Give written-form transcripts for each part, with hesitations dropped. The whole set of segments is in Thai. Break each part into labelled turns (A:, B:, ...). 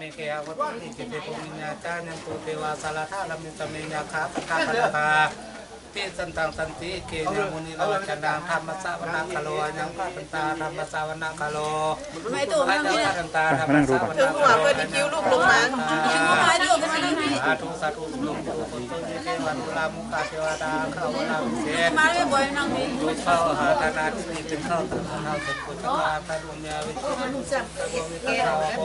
A: นิเกะวัตถิเกเตปุมิญญาจานังตุเทวาสารธาลมิตเมญญาคาปะกาปะกาที่สันตังสันติเกญมุนีเราจันดังธรรมสาวนาคโลยังพระตันตาธรรมสาวนาคโลไม่ถูกไม่ถูกตันตาธรรมสาวนาคโลถึงหัวเพื่อที่คิ้วลูกลงมาสาธุสาธุลุงปู่คนตุนิเกวันตุลามุขเทวดาเข้านาเสนดูเข้าหาธนาที่นี่เป็นเข้าถึงเข้าถึงกุศลตาดุมยาวิจิตรวิเทวพร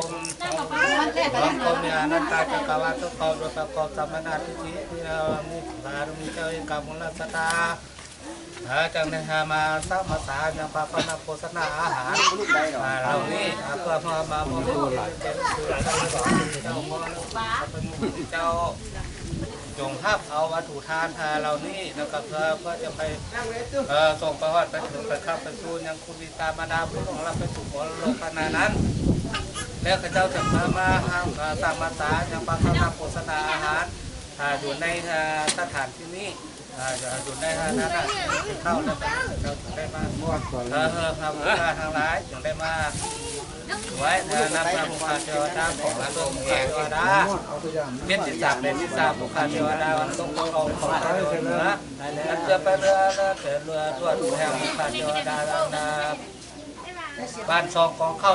A: มพรมยานันตาจักรวาลทุกข์โดยประกอบสัมมนาทิฏฐิที่เรามุขบารมีเจ้าเอกมุลสตาจังในหามาสัมมาสายังพาพนาโฆษณาอาหารเหล่านี้เพื่อมาโมดูเป็นคือเจ้าพ่อเจ้าจงห้ามเอาวัตถุทานเหล่านี้แล้วก็เพื่อจะไปส่งประวัติไปถึงไปข้าไปสู่ยังคุณวิตามาดาผู้ของเราไปสู่โลกนานั้นแล้วข้าเจ้าจะมาห้ามสัมมาสายังพาพนาโฆษณาอาหารอยู่ในสถานที่นี้อยู่ในนั้นเข้าแล้วเราได้มาทำบุญทางหลายจึงได้มาไว้นำพระบุคคลเทวดาของพระองค์เทวดาเม็ดที่3เป็นที่3บุคคลเทวดาวันตรงของของพระเหนือนั่นจะไปเรือทั่วทุกแห่งบุคคลเทวดาบ้านซองกองเข้า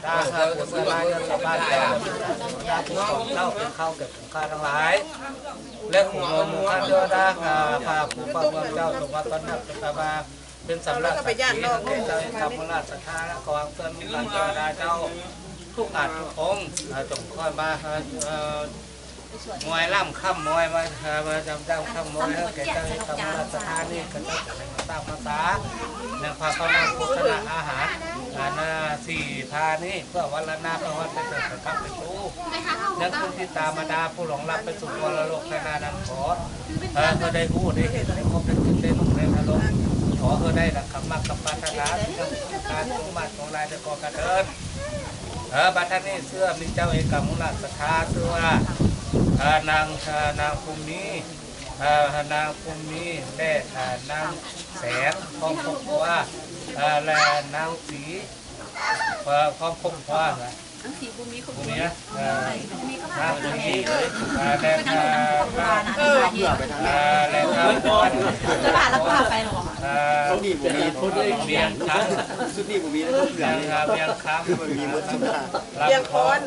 A: ได้ครับบุษลายชาวบ้านแล้วได้ผู้ของเข้าเป็นเข้าเก็บของข้าทั้งหลายและขุนมูข้าเทวดาพาผู้ฟังเจ้าจงมาต้อนรับเป็นมาเป็นสำนักสักดิ์ที่เจ้าทำมราชธาและกองเตือนการเทวดาเจ้าทุกอาจทุกองจงคอยมามวยล่ำค่ำมวยมาจำเจ้าค่ำมวยแก่เจ้าทำราชธานี่ก็เจ้าจะมาสร้างภาษาในพาเขานำโฆษณาอาหาร4 พานี่เพื่อวันละนาเพื่อวันไปเกิดกับไปสู้นั่นคือที่ตามาดาผู้หลงรับไปสู่วรโลกในนาดันขอเขาได้พูดได้เห็นได้ครบได้จิตได้หนุ่มได้อารมณ์ขอเขาได้ดังคำมักคำปัญหาการสมบัติของลายตะกอกระเดินบัดนี้เสื้อมีเจ้าเอกมุลสถาเสื้อนางภูมินางภูมิและนางแสงพร้อมพกว่าและนางสีพร้อมพกว่าสีภูมินะนางภูมิและและจะผ่านแล้วก็ไปหรอเขาดีผมมีพูดได้เบียงครั้งสุดดีผมมีแล้วก็เบียงครั้งเบียงคอน